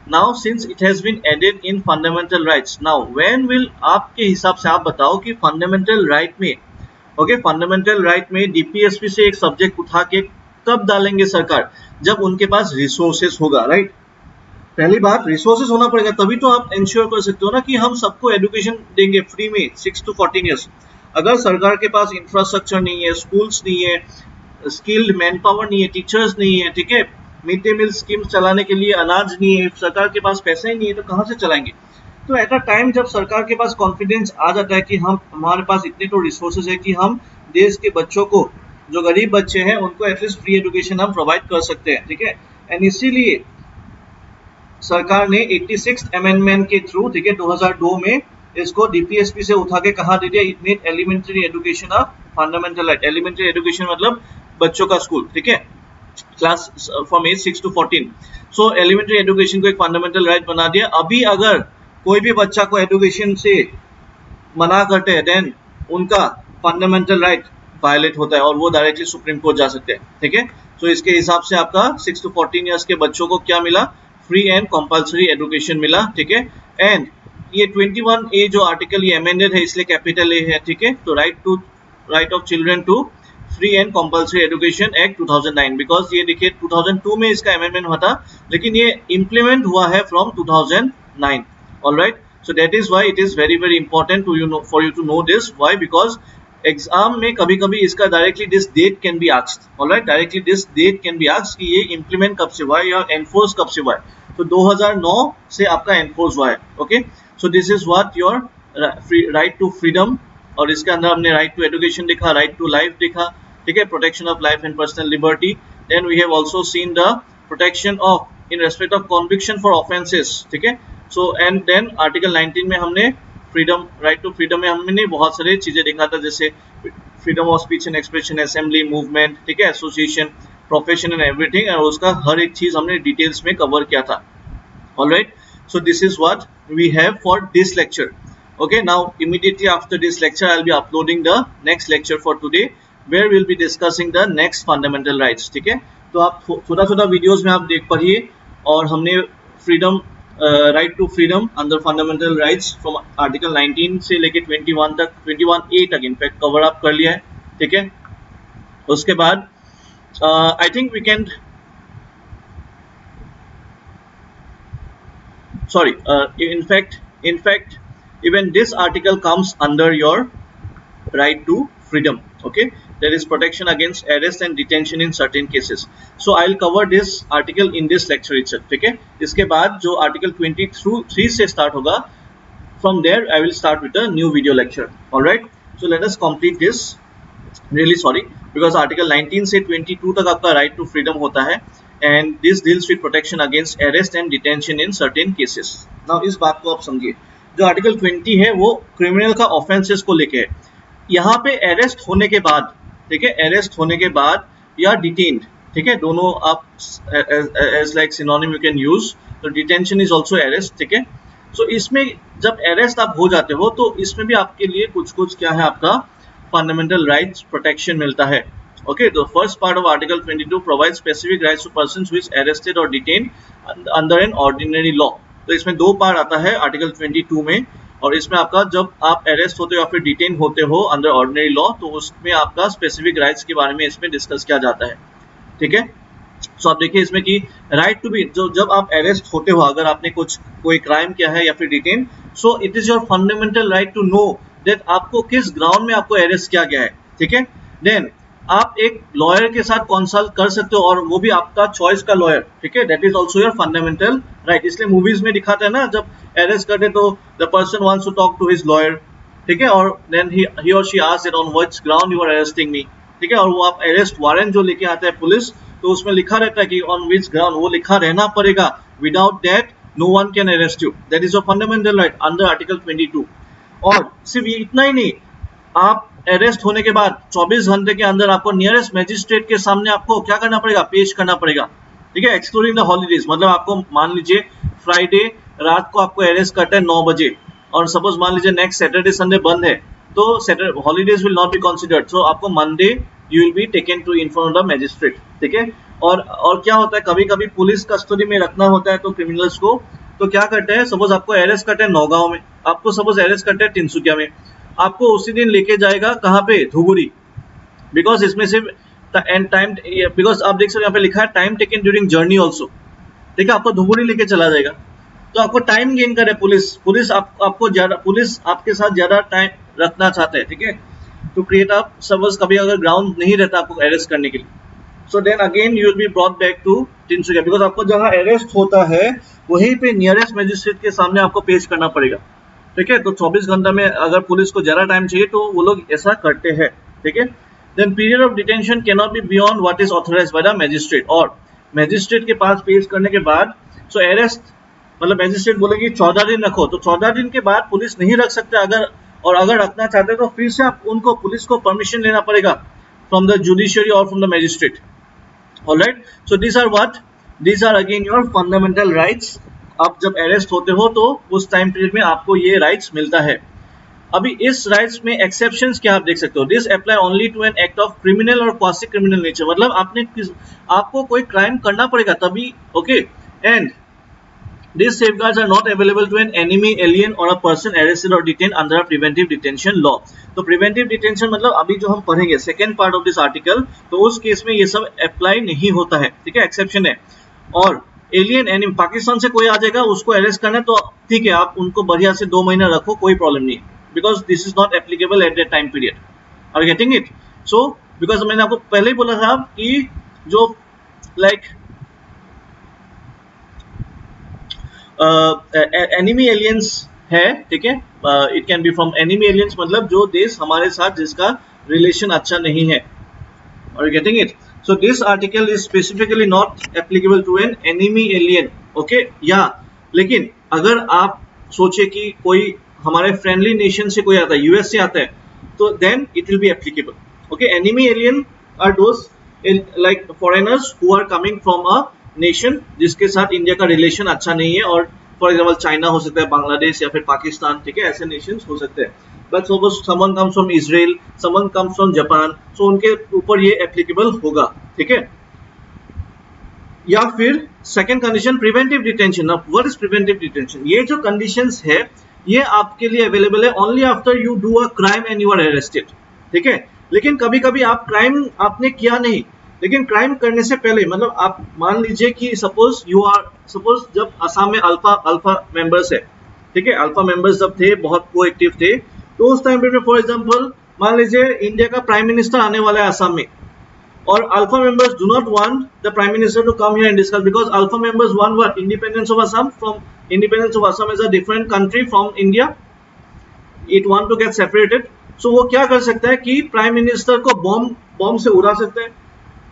now since it has been added in fundamental rights, now when will आपके हिसाब से आप बताओ कि fundamental right में, okay, fundamental right में DPSP से एक subject उठा के कब डालेंगे सरकार? जब उनके पास resources होगा, right? पहली बात रिसोर्सेज होना पड़ेगा, तभी तो आप इंश्योर कर सकते हो ना कि हम सबको एजुकेशन देंगे फ्री में 6 to 14 ईयर्स। अगर सरकार के पास इंफ्रास्ट्रक्चर नहीं है, स्कूल्स नहीं है, स्किल्ड मैन पावर नहीं है, टीचर्स नहीं है, ठीक है, मिड डे मील स्कीम चलाने के लिए अनाज नहीं है, सरकार के पास पैसा ही नहीं है, तो कहाँ से चलाएंगे? तो एट अ टाइम जब सरकार के पास कॉन्फिडेंस आ जाता है कि हम हमारे पास इतने तो रिसोर्सेज है कि हम देश के बच्चों को, जो गरीब बच्चे हैं, उनको एटलीस्ट फ्री एजुकेशन हम प्रोवाइड कर सकते हैं, ठीक है। एंड इसीलिए सरकार ने 86th अमेंडमेंट के थ्रू, ठीक है, 2002 में इसको डीपीएसपी से उठा के कहा दे दिया, it made elementary education a fundamental right. Elementary education मतलब बच्चों का स्कूल, ठीक है, class from age 6 to 14। So elementary education को एक फंडामेंटल राइट बना दिया। अभी अगर कोई भी बच्चा को एजुकेशन से मना करते हैं देन उनका फंडामेंटल राइट वायलेट होता है और वो डायरेक्टली सुप्रीम कोर्ट जा सकते हैं, ठीक है। तो इसके हिसाब से आपका 6 to 14 ईयर्स के बच्चों को क्या मिला, फ्री एंड कंपलसरी एजुकेशन मिला, ठीक है। एंड ये 21A जो आर्टिकल ये अमेंडेड है इसलिए कैपिटल ए है, ठीक है। तो right of children to free and compulsory education act 2009, because ये देखिए 2002 में इसका अमेंडमेंट हुआ था लेकिन ये इम्प्लीमेंट हुआ है from 2009। Alright, so that is why it is very very important to for you to know this. Why? Because exam में कभी कभी इसका directly this date can be asked, alright, directly this date can be asked कि ये implement कब से हुआ है या एनफोर्स कब से हुआ है। तो 2009 से आपका एनफोर्स हुआ है, okay. So this is what your right to freedom, और इसके अंदर हमने राइट टू एजुकेशन देखा, राइट टू लाइफ देखा, ठीक है, protection of life and personal liberty. Then we have also seen the protection of in respect of conviction for offences, ठीक है। सो एंड देन आर्टिकल 19 में हमने फ्रीडम, राइट टू फ्रीडम में हमने बहुत सारे चीजें देखा था, जैसे freedom of speech and expression, assembly, movement, ठीक है, एसोसिएशन, प्रोफेशन एंड एवरीथिंग, और उसका हर एक चीज हमने डिटेल्स में कवर किया था। Alright, so this is what we have for this lecture. Okay, now immediately after this lecture I'll be uploading the next lecture for today where we'll be discussing the next fundamental rights, ठीक है। तो आप छोटा छोटा videos में आप देख पढ़िए, और हमने freedom, right to freedom under fundamental rights from article 19 से लेके 21 तक, 21A तक इनफैक्ट कवर अप कर लिया है, ठीक है। उसके बाद I think we can, sorry, in fact even this article comes under your right to freedom, okay. There is protection against arrest and detention in certain cases, so I'll cover this article in this lecture itself, ठीक है। इसके बाद जो article 23 से start होगा, from there I will start with a new video lecture, all right। So let us complete this, really sorry, because article 19 से 22 तक आपका right to freedom होता है, and this deals with protection against arrest and detention in certain cases। now इस बात को आप समझिए, जो आर्टिकल 20 है वो क्रिमिनल का ऑफेंसेस को लेके है। यहाँ पे अरेस्ट होने के बाद, ठीक है, अरेस्ट होने के बाद या डिटेन्ड, ठीक है, दोनों आप as like synonym you can use. तो डिटेंशन इज आल्सो अरेस्ट, ठीक है। सो इसमें जब अरेस्ट आप हो जाते हो तो इसमें भी आपके लिए कुछ कुछ क्या है, आपका फंडामेंटल राइट्स प्रोटेक्शन मिलता है, ओके। तो first part of article 22 provide specific rights to persons who is arrested और detained under an ordinary law. तो इसमें दो पार्ट आता है आर्टिकल 22 में, और इसमें आपका जब आप अरेस्ट होते हो या फिर डिटेन होते हो अंडर ऑर्डिनरी लॉ तो उसमें आपका स्पेसिफिक राइट्स के बारे में इसमें डिस्कस किया जाता है, ठीक है। सो आप देखिए इसमें कि राइट टू बी, जो जब आप अरेस्ट होते हो, अगर आपने कोई क्राइम किया है या फिर detain, so it is your fundamental right to know that आपको किस ग्राउंड में आपको अरेस्ट किया गया है, ठीक है। देन आप एक लॉयर के साथ कंसल्ट कर सकते हो, और वो भी आपका चॉइस का लॉयर, ठीक है, that is also your fundamental right. इसलिए मूवीज में दिखाते हैं ना, जब अरेस्ट करते तो the person wants to talk to his lawyer, ठीक है, और देन ही और she asks it on which ground you are arresting me, ठीक है। और वो आप अरेस्ट वारंट जो लेके आता है पुलिस, तो उसमें लिखा रहता है कि ऑन व्हिच ग्राउंड, वो लिखा रहना पड़ेगा, without that no one can arrest you, that is your fundamental right under article 22। और सिर्फ इतना ही नहीं, आप अरेस्ट होने के बाद 24 घंटे के अंदर आपको नियरेस्ट मैजिस्ट्रेट के सामने आपको क्या करना पड़ेगा, पेश करना पड़ेगा, ठीक है, एक्सक्लूडिंग द हॉलीडेज। मतलब आपको मान लीजिए फ्राइडे रात को आपको अरेस्ट करते हैं 9 बजे, और सपोज मान लीजिए नेक्स्ट सैटरडे संडे बंद है, तो Saturday holidays will not be considered, so आपको Monday you will be taken to in front of the magistrate, ठीक है। और क्या होता है, कभी कभी पुलिस कस्टडी में रखना होता है तो क्रिमिनल्स को, तो क्या करते हैं, सपोज आपको अरेस्ट करते हैं नौगांव में, आपको सपोज अरेस्ट करते हैं तिनसुकिया में, आपको उसी दिन लेके जाएगा कहाँ पे, धुबुरी, बिकॉज इसमें सिर्फ एंड टाइम, बिकॉज आप देख सकते यहाँ पे लिखा है time taken during journey also, ठीक है, आपको धुबुरी लेके चला जाएगा, तो आपको टाइम गेन करे पुलिस आपको ज्यादा, पुलिस आपके साथ ज्यादा टाइम रखना चाहते हैं, ठीक है, तो क्रिएट आप सपोज कभी अगर ग्राउंड नहीं रहता आपको अरेस्ट करने के लिए, so then again you will be brought back to Tinsukia, because आपको जहाँ अरेस्ट होता है वहीं पे नियरेस्ट मैजिस्ट्रेट के सामने आपको पेश करना पड़ेगा, ठीक है। तो 24 घंटा में अगर पुलिस को ज्यादा टाइम चाहिए तो वो लोग ऐसा करते हैं, ठीक है। Then period of detention can not be beyond what is authorised by the magistrate, और मैजिस्ट्रेट के पास पेश करने के बाद, सो अरेस्ट मतलब मैजिस्ट्रेट बोलेगी 14 दिन रखो, तो 14 दिन के बाद पुलिस नहीं रख सकते अगर, और अगर रखना चाहते तो फिर से आप उनको पुलिस को परमिशन लेना पड़ेगा फ्रॉम द जुडिशियरी और from the magistrate. Alright, so these are again your fundamental rights। आप जब अरेस्ट होते हो तो उस टाइम पीरियड में आपको ये राइट्स मिलता है। अभी इस राइट्स में एक्सेप्शंस क्या आप देख सकते हो, this apply only to an act of criminal और क्वासी क्रिमिनल नेचर, मतलब आपको कोई क्राइम करना पड़ेगा तभी, okay. And these safeguards are not available to an enemy, alien or a person arrested or detained under a preventive detention law। तो preventive detention मतलब अभी जो हम पढ़ेंगे second part of this article, तो उस केस में ये सब अप्लाई नहीं होता है, ठीक है, एक्सेप्शन है। और एलियन एनिमी, पाकिस्तान से कोई आ जाएगा उसको अरेस्ट करना है तो ठीक है, आप उनको बढ़िया से 2 महीना रखो, कोई प्रॉब्लम नहीं, because this is not applicable at that time period. Are getting it? So because मैंने आपको पहले ही बोला था कि जो लाइक एनिमी एलियंस है, ठीक है, it can be from enemy aliens मतलब जो देश हमारे साथ जिसका रिलेशन अच्छा नहीं है। Are you getting it? So this article is specifically not applicable to an enemy alien, okay? या लेकिन अगर आप सोचे कि कोई हमारे फ्रेंडली नेशन से कोई आता है, यूएस से आता है, तो then it will be applicable, okay? Enemy alien are those like foreigners who are coming from a nation जिसके साथ इंडिया का रिलेशन अच्छा नहीं है, और फॉर एग्जांपल चाइना हो सकता है, बांग्लादेश या फिर पाकिस्तान, ठीक है, ऐसे नेशंस हो सकते हैं। But suppose someone comes from Israel, someone comes from Japan, so उनके ऊपर ये एप्लीकेबल होगा, ठीक है। या फिर सेकंड कंडीशन प्रिवेंटिव डिटेंशन। अब व्हाट इज प्रिवेंटिव डिटेंशन? ये जो कंडीशंस है ये आपके लिए अवेलेबल है only after you do a crime and you are arrested, ठीक है। लेकिन कभी कभी आप क्राइम आपने किया नहीं, लेकिन क्राइम करने से पहले, मतलब आप मान लीजिए कि सपोज जब असम में अल्फा मेंबर्स है, ठीक है, अल्फा मेंबर्स जब थे बहुत प्रोएक्टिव थे, तो उस टाइम पे फॉर एग्जांपल मान लीजिए इंडिया का प्राइम मिनिस्टर आने वाला है असम में, और ULFA members do not want the prime minister to come here and discuss, because ULFA members want what? Independence of Assam from, independence of Assam is a different country from India, it want to get separated. So वो क्या कर सकता है कि prime minister को bomb से उड़ा सकते हैं,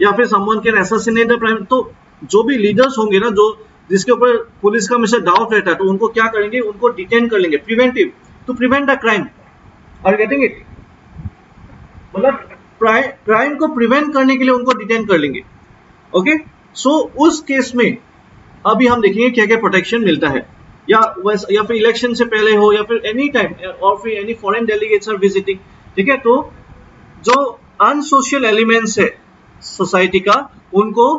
या फिर someone can assassinate the prime. तो जो भी लीडर्स होंगे ना, जो जिसके ऊपर पुलिस का हमेशा डाउट रहता है, तो उनको क्या करेंगे? उनको डिटेन कर लेंगे, preventive, to prevent the crime. Are getting it? मतलब क्राइम को प्रिवेंट करने के लिए उनको डिटेन कर लेंगे, ओके। सो उस केस में अभी हम देखेंगे क्या क्या प्रोटेक्शन मिलता है, या फिर इलेक्शन से पहले हो, या फिर एनी टाइम, और फिर any foreign delegates are visiting, ठीक है। तो जो अनसोशल एलिमेंट्स है सोसाइटी का, उनको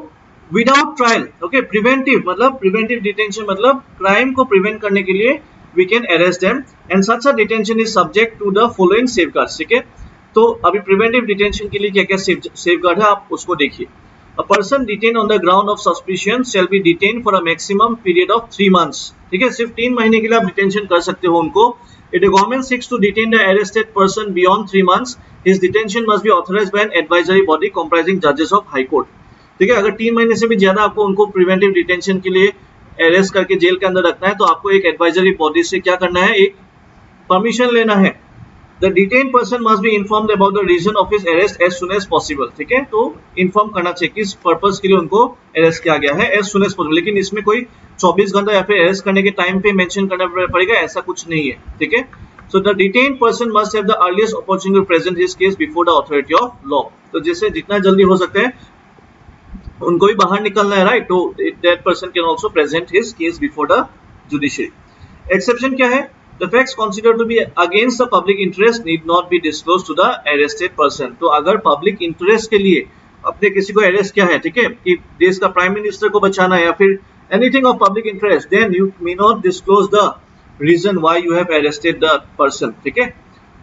विदाउट ट्रायल, ओके, प्रिवेंटिव मतलब प्रिवेंटिव डिटेंशन मतलब क्राइम को प्रिवेंट करने के लिए we can arrest them, and such a detention is subject to the following safeguards, ठीक है। तो अभी प्रिवेंटिव डिटेंशन के लिए क्या क्या सेफगार्ड है आप उसको देखिए। A person detain on the ground of suspicion shall be detain for a maximum period of 3 months, ठीक है, सिर्फ 3 महीने के लिए आप डिटेंशन कर सकते हो उनको। If the government seeks to detain the arrested person beyond 3 months, his detention must be authorized by an advisory body comprising judges of high court, ठीक है। अगर 3 महीने से भी ज्यादा आपको उनको प्रिवेंटिव डिटेंशन के लिए अरेस्ट करके जेल के अंदर रखना है, तो आपको एक एडवाइजरी बॉडी से क्या करना है? एक परमिशन लेना है। The detained person must be informed about the reason of his arrest as soon as possible, ठीक है। तो इन्फॉर्म करना चाहिए किस पर्पस के लिए उनको अरेस्ट किया गया है, as soon as possible। लेकिन इसमें कोई 24 घंटा या फिर अरेस्ट करने के टाइम पे मेंशन करना पड़ेगा, ऐसा कुछ नहीं है, ठीक है। So the detained person must have the earliest opportunity to present his case before the authority of law। तो जैसे जितना जल्दी हो सकता है उनको भी बाहर निकलना है, राइट, तो that person can also present his case before the judiciary। Exception क्या है? The facts considered to be against the public interest need not be disclosed to the arrested person। तो अगर पब्लिक इंटरेस्ट के लिए अपने किसी को अरेस्ट किया है, ठीक है, कि देश का प्राइम मिनिस्टर को बचाना है या फिर anything of public interest, then you may not disclose the reason why you have arrested the person, ठीक है।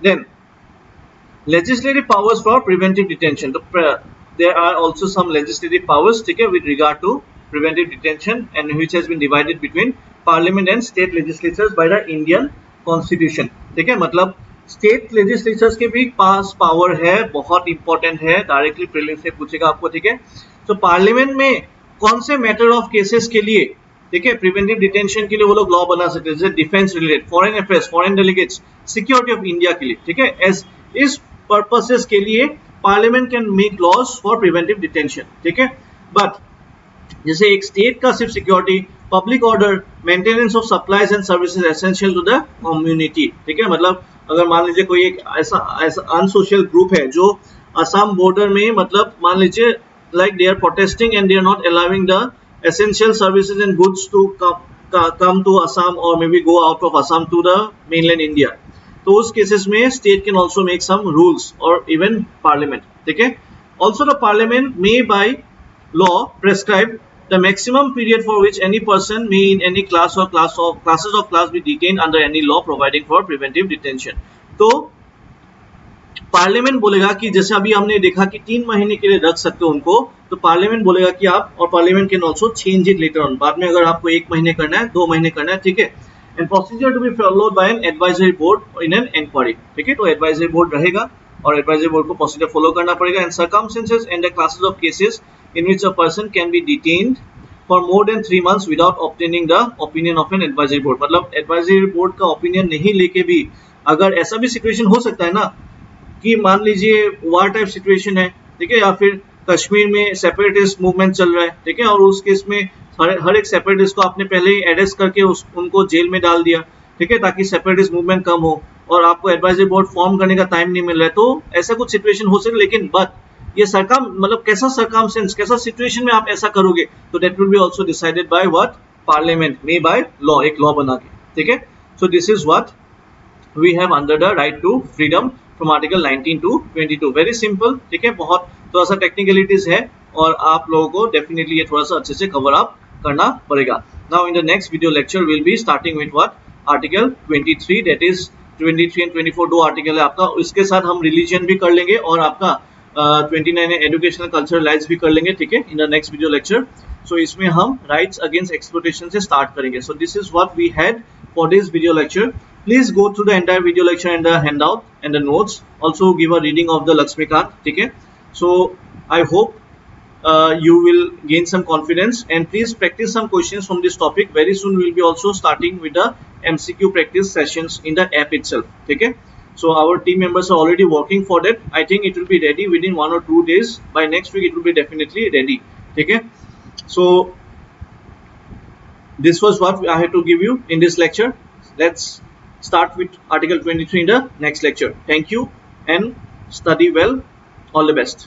Then legislative powers for preventive detention, there are also some legislative powers, ठीक है, with regard to preventive detention, and which has been divided between parliament and state legislatures by the Indian constitution, ठीक है। मतलब state legislatures के भी पास power है, बहुत important है, डायरेक्टली प्रीलिम्स से पूछेगा आपको, ठीक है। तो पार्लियामेंट में कौन से मैटर ऑफ केसेस के लिए, ठीक है, प्रिवेंटिव डिटेंशन के लिए वो लोग लॉ बना सकते हैं, जैसे defence related, foreign affairs, foreign delegates, security of India के लिए, ठीक है। एस इस पर्पसेस के लिए parliament can make laws for preventive detention, ठीक है। बट जैसे एक स्टेट का सिर्फ security, public order, maintenance of supplies and services essential to the community, ठीक है। मतलब अगर मान लीजिए कोई एक ऐसा अनसोशल ग्रुप है जो असम बॉर्डर में, मतलब मान लीजिए like they are protesting and they are not allowing the essential services and goods to come to Assam or maybe go out of Assam to the mainland India, तो उस cases में state can also make some rules or even parliament, ठीक है। Also the parliament may by law prescribe the maximum period for which any person may in any class or classes of class be detained under any law providing for preventive detention। तो parliament बोलेगा कि जैसे अभी हमने देखा कि 3 महीने के लिए रख सकते हो उनको, तो पार्लियामेंट बोलेगा कि आप, और parliament can also change it later on, बाद में अगर आपको 1 महीने करना है, 2 महीने करना है, ठीक है। And procedure to be followed by an advisory board in an inquiry, ठीक है। तो एडवाइजरी बोर्ड रहेगा और एडवाइजरी बोर्ड को प्रोसीजर फॉलो करना पड़ेगा। And circumstances and the classes of cases in which a person can be detained for more than 3 months without obtaining the opinion of an advisory board. मतलब advisory board का opinion नहीं लेके भी, अगर ऐसा भी सिचुएशन हो सकता है ना कि मान लीजिए वार टाइप सिचुएशन है, ठीक है, या फिर कश्मीर में सेपरेटिस्ट मूवमेंट चल रहा है, ठीक है, और उस केस में हर एक सेपरेटिस्ट को आपने पहले ही अरेस्ट करके उनको जेल में डाल दिया, ठीक है, ताकि सेपरेटिस्ट मूवमेंट कम हो, और आपको एडवाइजरी बोर्ड फॉर्म करने का टाइम नहीं मिल रहा है, तो ऐसा कुछ सिचुएशन हो सकता है। लेकिन बट ये सरकम मतलब कैसा सरकमस्टेंस, कैसा सिचुएशन में आप ऐसा करोगे, तो that will be also decided by what, parliament में बाय लॉ, एक लॉ बना के, ठीक है। So this is what we have under the right to freedom from article 19 to 22। Very simple, ठीक है, बहुत थोड़ा सा टेक्निकलिटीज है और आप लोगों को डेफिनेटली ये थोड़ा सा अच्छे से कवर अप करना पड़ेगा। Now in the next video lecture will be starting with what, article 23, that is 23 and 24 दो आर्टिकल है आपका। इसके साथ हम रिलीजन भी कर लेंगे और आपका 29 एजुकेशनल कल्चरल राइट्स भी कर लेंगे, ठीक है, in the next video lecture. So इसमें हम राइट्स अगेंस्ट एक्सप्लॉयटेशन से स्टार्ट करेंगे। So this is what we had for this video lecture. Please go through the entire video lecture and the handout and the notes. Also give a reading of the Lakshmikant. Okay? So I hope you will gain some confidence, and please practice some questions from this topic. Very soon we will be also starting with the MCQ practice sessions in the app itself. Okay? So our team members are already working for that. I think it will be ready within 1 or 2 days. By next week it will be definitely ready. Okay? So this was what I had to give you in this lecture. Let's start with article 23 in the next lecture. Thank you and study well. All the best.